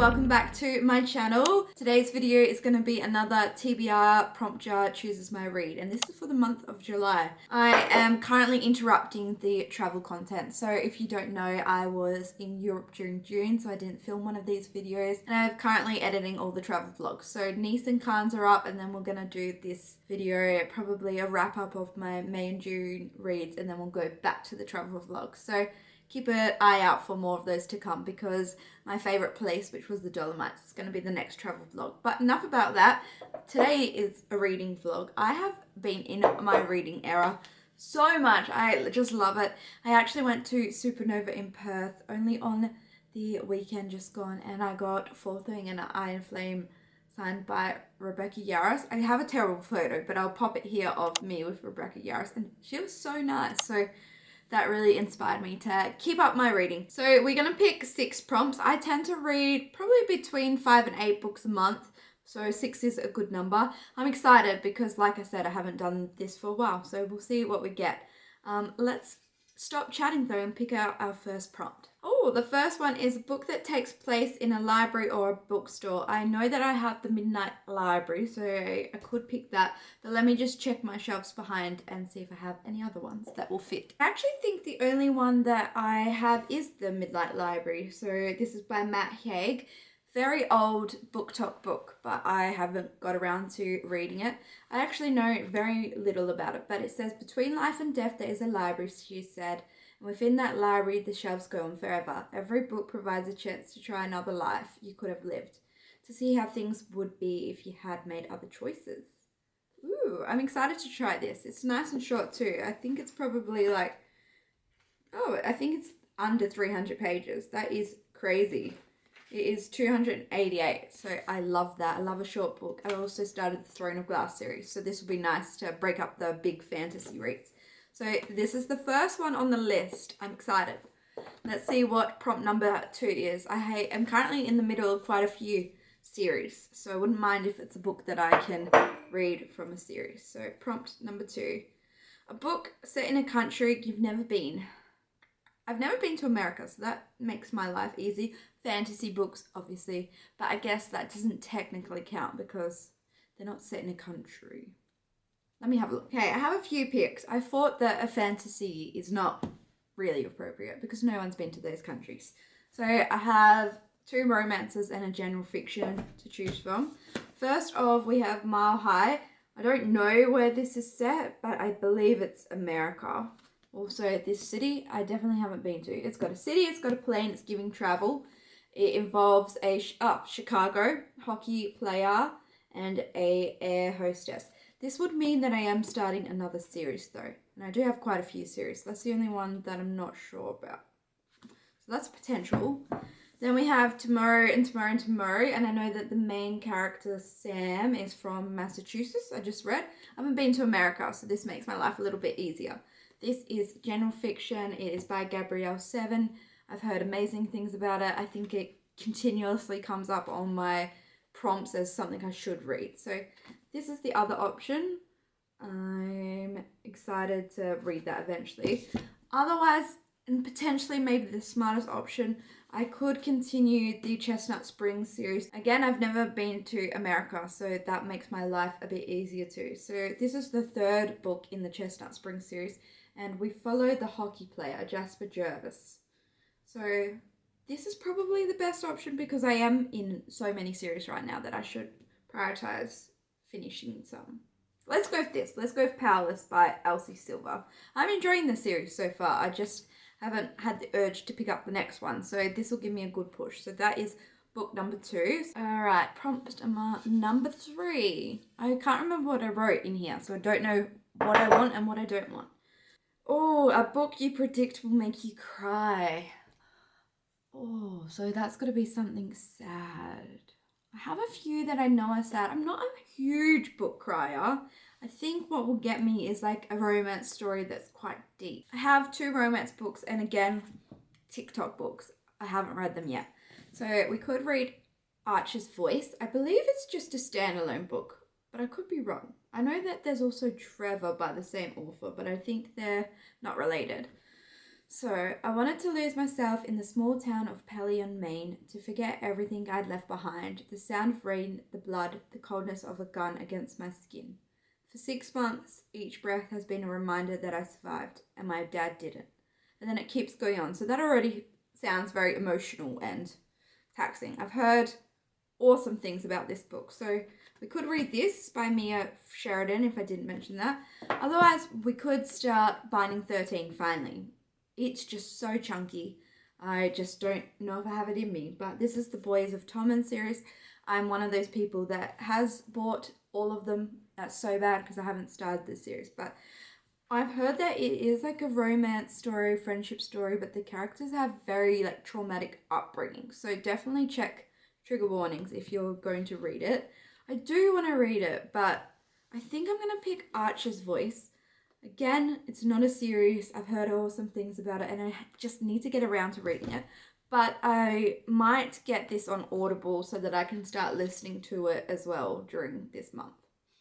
welcome back to my channel. Today's video is going to be another TBR prompt jar chooses my read, and this is for the month of July. I am currently interrupting the travel content, so if you don't know, I was in Europe during June, so I didn't film one of these videos, and I'm currently editing all the travel vlogs. So Nice and Cannes are up, and then we're going to do this video, probably a wrap up of my May and June reads, and then we'll go back to the travel vlog. So keep an eye out for more of those to come, because my favorite place, which was the Dolomites, is going to be the next travel vlog. But enough about that. Today is a reading vlog. I have been in my reading era so much. I just love it. I actually went to Supernova in Perth only on the weekend just gone, and I got Fourth Wing and Iron Flame signed by Rebecca Yarros. I have a terrible photo, but I'll pop it here of me with Rebecca Yarros, and she was so nice. So that really inspired me to keep up my reading. So we're going to pick 6 prompts. I tend to read probably between 5 and 8 books a month. So 6 is a good number. I'm excited because, like I said, I haven't done this for a while. So we'll see what we get. Let's stop chatting though and pick out our first prompt. Oh, the first one is a book that takes place in a library or a bookstore. I know that I have the Midnight Library, so I could pick that, but let me just check my shelves behind and see if I have any other ones that will fit. I actually think the only one that I have is the Midnight Library. So this is by Matt Haig. Very old book talk book, but I haven't got around to reading it. I actually know very little about it, but it says, between life and death there is a library, she said. And within that library, the shelves go on forever. Every book provides a chance to try another life you could have lived, to see how things would be if you had made other choices. Ooh, I'm excited to try this. It's nice and short too. I think it's probably like, I think it's under 300 pages. That is crazy. It is 288, so I love that. I love a short book. I also started the Throne of Glass series, so this will be nice to break up the big fantasy reads. So this is the first one on the list. I'm excited. Let's see what prompt number 2 is. I'm currently in the middle of quite a few series, so I wouldn't mind if it's a book that I can read from a series. So prompt number 2. A book set in a country you've never been. I've never been to America, so that makes my life easy. Fantasy books, obviously, but I guess that doesn't technically count because they're not set in a country. Let me have a look. Okay, I have a few picks. I thought that a fantasy is not really appropriate because no one's been to those countries. So I have 2 romances and a general fiction to choose from. First off, we have Mile High. I don't know where this is set, but I believe it's America. Also, this city I definitely haven't been to. It's got a city, it's got a plane, it's giving travel. It involves a Chicago hockey player and a air hostess. This would mean that I am starting another series though. And I do have quite a few series. That's the only one that I'm not sure about. So that's potential. Then we have Tomorrow and Tomorrow and Tomorrow. And I know that the main character, Sam, is from Massachusetts. I just read. I haven't been to America, so this makes my life a little bit easier. This is general fiction. It is by Gabrielle Seven. I've heard amazing things about it. I think it continuously comes up on my prompts as something I should read. So this is the other option. I'm excited to read that eventually. Otherwise, and potentially maybe the smartest option, I could continue the Chestnut Springs series. Again, I've never been to America, so that makes my life a bit easier too. So this is the 3rd book in the Chestnut Springs series, and we follow the hockey player, Jasper Jervis. So this is probably the best option because I am in so many series right now that I should prioritize finishing some. Let's go with this. Let's go with Powerless by Elsie Silver. I'm enjoying the series so far. I just haven't had the urge to pick up the next one. So this will give me a good push. So that is book number 2. All right, prompt number 3. I can't remember what I wrote in here, so I don't know what I want and what I don't want. Oh, a book you predict will make you cry. Oh, so that's got to be something sad. I have a few that I know are sad. I'm not a huge book crier. I think what will get me is like a romance story that's quite deep. I have 2 romance books and again, TikTok books. I haven't read them yet. So we could read Archer's Voice. I believe it's just a standalone book, but I could be wrong. I know that there's also Trevor by the same author, but I think they're not related. So, I wanted to lose myself in the small town of Pelion, Maine, to forget everything I'd left behind, the sound of rain, the blood, the coldness of a gun against my skin. For 6 months, each breath has been a reminder that I survived, and my dad didn't. And then it keeps going on. So that already sounds very emotional and taxing. I've heard awesome things about this book. So we could read this by Mia Sheridan, if I didn't mention that. Otherwise, we could start Binding 13 finally. It's just so chunky. I just don't know if I have it in me. But this is the Boys of Tommen series. I'm one of those people that has bought all of them. That's so bad because I haven't started this series. But I've heard that it is like a romance story, friendship story, but the characters have very like traumatic upbringing. So definitely check trigger warnings if you're going to read it. I do want to read it, but I think I'm going to pick Archer's Voice. Again, it's not a series. I've heard awesome things about it and I just need to get around to reading it. But I might get this on Audible so that I can start listening to it as well during this month.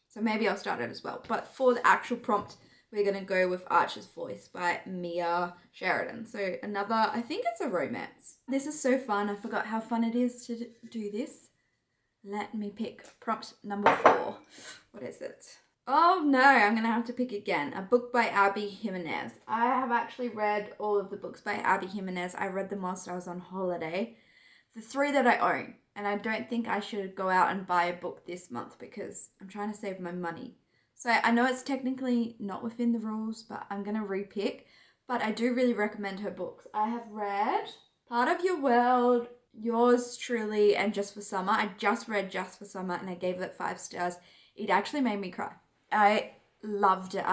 So maybe I'll start it as well. But for the actual prompt, we're going to go with Archer's Voice by Mia Sheridan. So another, I think it's a romance. This is so fun. I forgot how fun it is to do this. Let me pick prompt number 4. What is it? Oh no, I'm going to have to pick again. A book by Abby Jimenez. I have actually read all of the books by Abby Jimenez. I read them whilst I was on holiday. The 3 that I own. And I don't think I should go out and buy a book this month because I'm trying to save my money. So I know it's technically not within the rules, but I'm going to repick. But I do really recommend her books. I have read Part of Your World, Yours Truly, and Just for Summer. I just read Just for Summer and I gave it 5 stars. It actually made me cry. I loved it.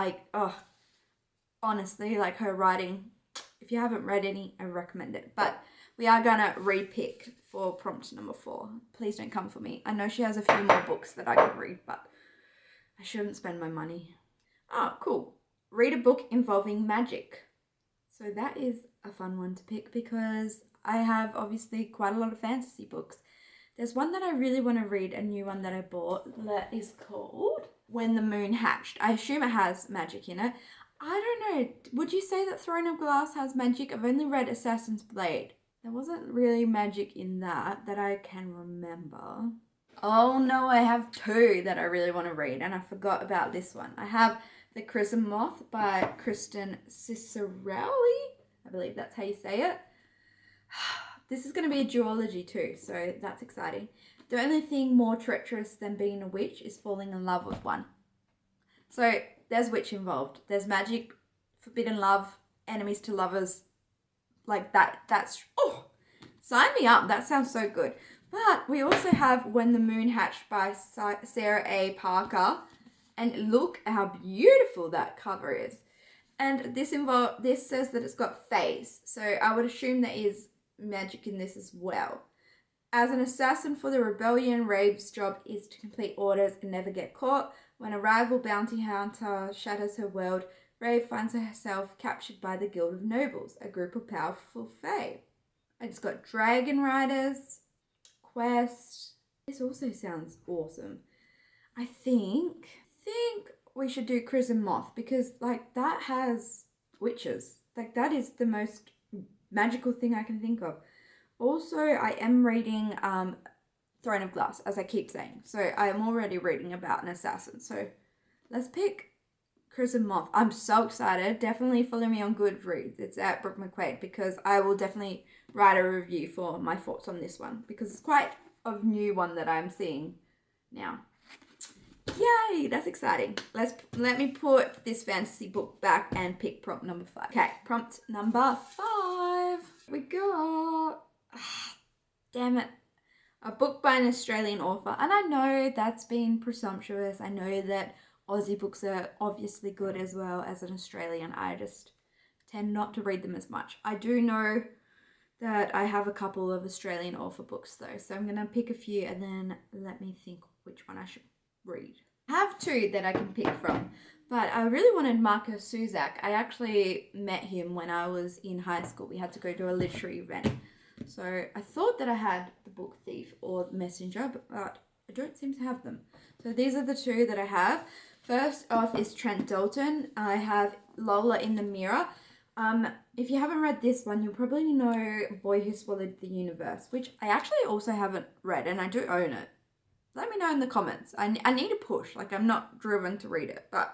Honestly, like her writing, if you haven't read any, I recommend it. But we are going to repick for prompt number 4. Please don't come for me. I know she has a few more books that I could read, but I shouldn't spend my money. Oh, cool. Read a book involving magic. So that is a fun one to pick because I have obviously quite a lot of fantasy books. There's one that I really want to read, a new one that I bought that is called When the Moon Hatched. I assume it has magic in it. I don't know. Would you say that Throne of Glass has magic? I've only read Assassin's Blade. There wasn't really magic in that I can remember. Oh no, I have 2 that I really want to read and I forgot about this one. I have The Chrism Moth by Kristen Cicerelli. I believe that's how you say it. This is going to be a duology too, so that's exciting. The only thing more treacherous than being a witch is falling in love with one. So there's witch involved. There's magic, forbidden love, enemies to lovers. Like that's, oh, sign me up. That sounds so good. But we also have When the Moon Hatched by Sarah A. Parker. And look how beautiful that cover is. And this says that it's got phase. So I would assume there is magic in this as well. As an assassin for the rebellion, Rave's job is to complete orders and never get caught. When a rival bounty hunter shatters her world, Rave finds herself captured by the Guild of Nobles, a group of powerful fae. And it's got dragon riders, quest. This also sounds awesome. I think we should do Chrism Moth because like that has witches. Like that is the most magical thing I can think of. Also, I am reading Throne of Glass, as I keep saying. So I am already reading about an assassin. So let's pick Chrism Moth. I'm so excited. Definitely follow me on Goodreads. It's at Brooke McQuaid because I will definitely write a review for my thoughts on this one because it's quite a new one that I'm seeing now. Yay, that's exciting. Let me put this fantasy book back and pick prompt number 5. Okay, prompt number 5. We got, damn it, a book by an Australian author. And I know that's been presumptuous. I know that Aussie books are obviously good as well as an Australian. I just tend not to read them as much. I do know that I have a couple of Australian author books though. So I'm going to pick a few and then let me think which one I should read. I have 2 that I can pick from, but I really wanted Marco Suzak. I actually met him when I was in high school. We had to go to a literary event. So I thought that I had The Book Thief or Messenger, but I don't seem to have them. So these are the 2 that I have. First off is Trent Dalton. I have Lola in the Mirror. If you haven't read this one, you'll probably know Boy Who Swallowed the Universe, which I actually also haven't read, and I do own it. Let me know in the comments. I need a push. Like, I'm not driven to read it, but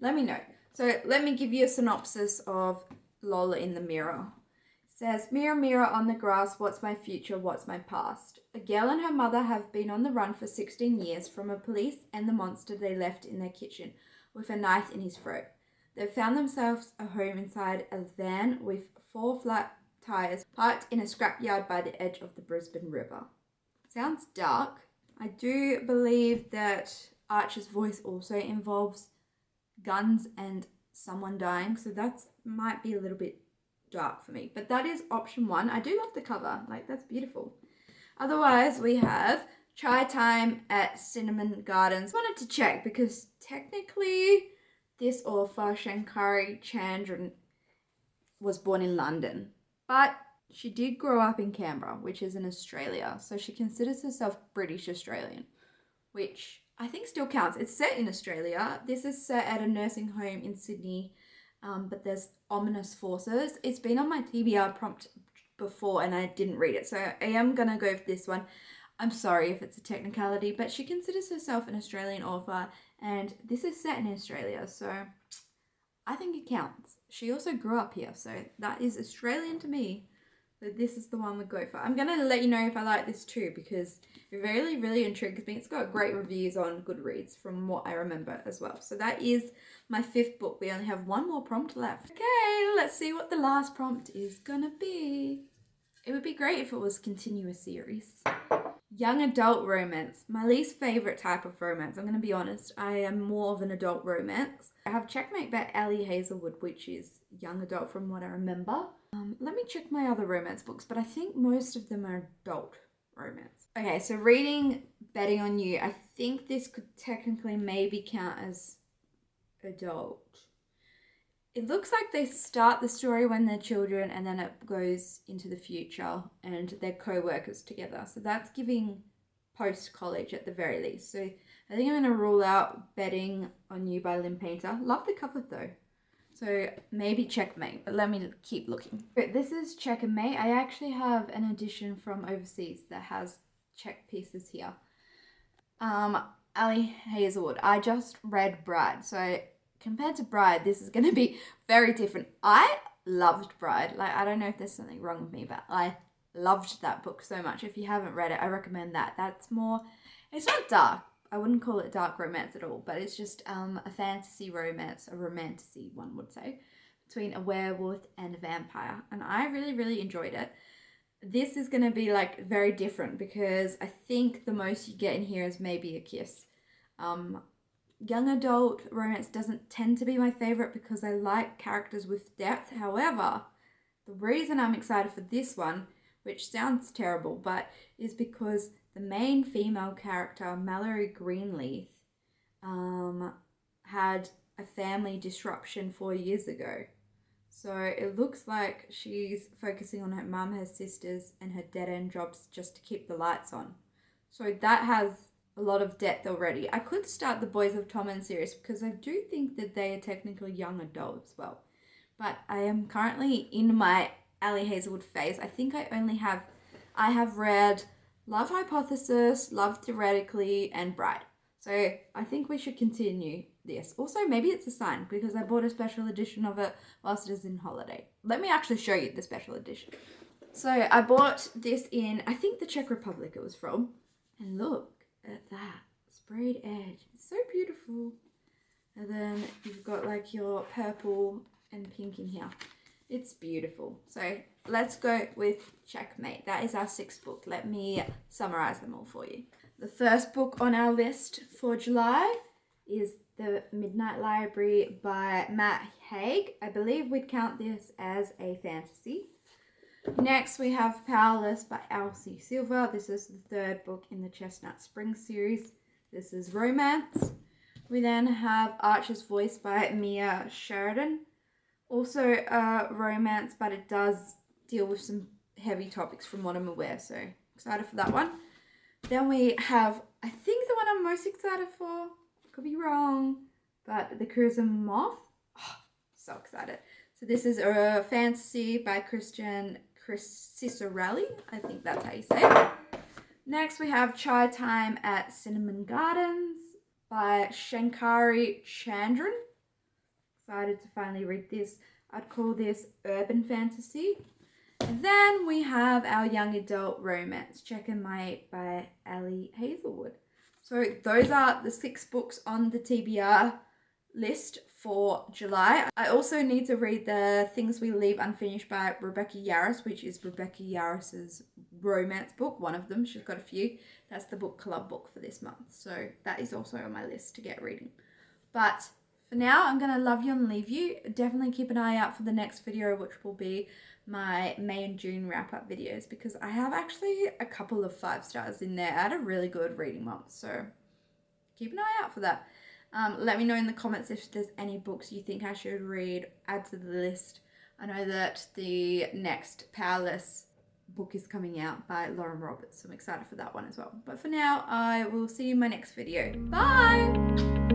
let me know. So let me give you a synopsis of Lola in the Mirror. It says, mirror, mirror on the grass, what's my future, what's my past? A girl and her mother have been on the run for 16 years from a police and the monster they left in their kitchen with a knife in his throat. They've found themselves a home inside a van with 4 flat tires parked in a scrapyard by the edge of the Brisbane River. Sounds dark. I do believe that Archer's voice also involves guns and someone dying, so that might be a little bit dark for me. But that is option 1. I do love the cover. Like, that's beautiful. Otherwise, we have Chai Time at Cinnamon Gardens. Wanted to check because technically this author, Shankari Chandran, was born in London, but she did grow up in Canberra, which is in Australia, so she considers herself British Australian, which I think still counts. It's set in Australia. This is set at a nursing home in Sydney, but there's ominous forces. It's been on my TBR prompt before and I didn't read it, so I am going to go with this one. I'm sorry if it's a technicality, but she considers herself an Australian author, and this is set in Australia, so I think it counts. She also grew up here, so that is Australian to me. So this is the one we go for. I'm going to let you know if I like this too, because it really, really intrigues me. It's got great reviews on Goodreads from what I remember as well. So that is my 5th book. We only have 1 more prompt left. Okay, let's see what the last prompt is going to be. It would be great if it was a continuous series. Young adult romance. My least favourite type of romance. I'm going to be honest. I am more of an adult romance. I have Checkmate by Ali Hazelwood, which is young adult from what I remember. Let me check my other romance books, but I think most of them are adult romance. Okay, so reading Betting on You. I think this could technically maybe count as adult. It looks like they start the story when they're children and then it goes into the future and they're co-workers together. So that's giving post-college at the very least. So I think I'm going to rule out Betting on You by Lynn Painter. Love the cover though. So maybe Checkmate, but let me keep looking. This is Checkmate. I actually have an edition from overseas that has check pieces here. Ali Hazelwood. I just read Bride, so compared to Bride, this is going to be very different. I loved Bride. Like, I don't know if there's something wrong with me, but I loved that book so much. If you haven't read it, I recommend that. That's more, it's not dark. I wouldn't call it dark romance at all, but it's just a fantasy romance, a romantasy, one would say, between a werewolf and a vampire. And I really, really enjoyed it. This is going to be like very different because I think the most you get in here is maybe a kiss. Young adult romance doesn't tend to be my favorite because I like characters with depth. However, the reason I'm excited for this one, which sounds terrible, but is because the main female character, Mallory Greenleaf, had a family disruption 4 years ago. So it looks like she's focusing on her mum, her sisters, and her dead-end jobs just to keep the lights on. So that has a lot of depth already. I could start the Boys of Tom and series because I do think that they are technically young adults as well. But I am currently in my Ali Hazelwood phase. I think I have read Love Hypothesis, Love Theoretically, and Bride. So I think we should continue this. Also, maybe it's a sign because I bought a special edition of it whilst it is in holiday. Let me actually show you the special edition. So I bought this in, I think the Czech Republic it was from. And look at that sprayed edge. It's so beautiful. And then you've got like your purple and pink in here. It's beautiful. So let's go with Checkmate. That is our 6th book. Let me summarize them all for you. The first book on our list for July is The Midnight Library by Matt Haig. I believe we'd count this as a fantasy. Next we have Powerless by Elsie Silver. This is the 3rd book in the Chestnut Springs series. This is romance. We then have Archer's Voice by Mia Sheridan. Also romance, but it does deal with some heavy topics from what I'm aware, so excited for that one. Then we have, I think the one I'm most excited for, could be wrong, but The Crimson Moth. Oh, so excited. So this is a fantasy by Chris Cicerelli. I think that's how you say it. Next we have Chai Time at Cinnamon Gardens by Shankari Chandran. Excited to finally read this. I'd call this urban fantasy. And then we have our young adult romance, Check and Mate by Ali Hazelwood. So those are the 6 books on the TBR list for July. I also need to read the Things We Leave Unfinished by Rebecca Yarros, which is Rebecca Yarros's romance book, one of them. She's got a few. That's the book club book for this month. So that is also on my list to get reading. But for now, I'm going to love you and leave you. Definitely keep an eye out for the next video, which will be my May and June wrap-up videos, because I have actually a couple of 5 stars in there. I had a really good reading month, so keep an eye out for that. Let me know in the comments if there's any books you think I should read, add to the list. I know that the next Powerless book is coming out by Lauren Roberts, so I'm excited for that one as well. But for now, I will see you in my next video. Bye!